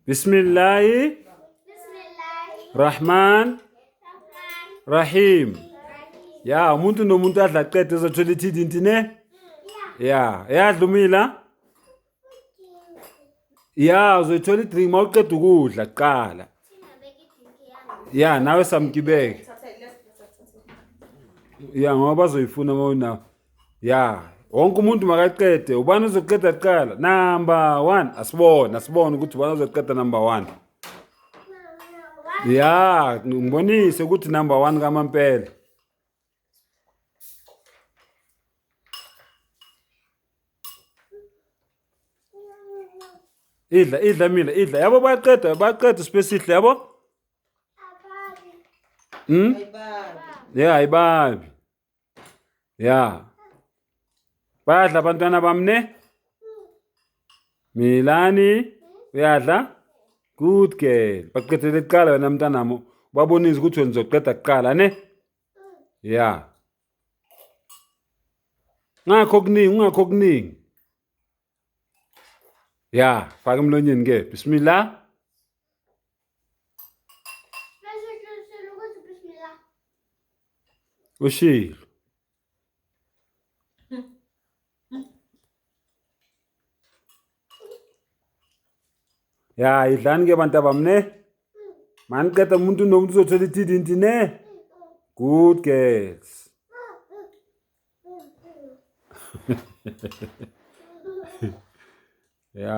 Bismillahi Rahman Rahim. Ya, umuntu nomuntu adla aqede ezothola ithidi ne? Ya, yadlumila? Ya, uzothola idrink mawuqeda ukudla kuqala. Ya, nawe samgibeke. Ya, ngoba bazoyifuna mawuna. Ya, wonke umuntu makaqede. Ubani uzoqeda kuqala? Number 1. Asibone ukuthi ubani uzoqeda number 1. Ya, ngibonise ukuthi number 1 kaMampela. Idla mina, idla. Yabo baqeda specific yabo? Ya, ayibabi. Ya. Badla abantwana bamne? Milani, uyadla? Good girl. Baqedele kuqala wena mntanami. Babonise ukuthi wena uzoqeda kuqala ne? Ya. Ngakho kuningi. Ya, faka emlonyeni ke. Bismillah. Ushilo. Ya, idlani ke bantu abamne? Maniqeda umuntu nomuntu uzothola ithidi ne? Good girls.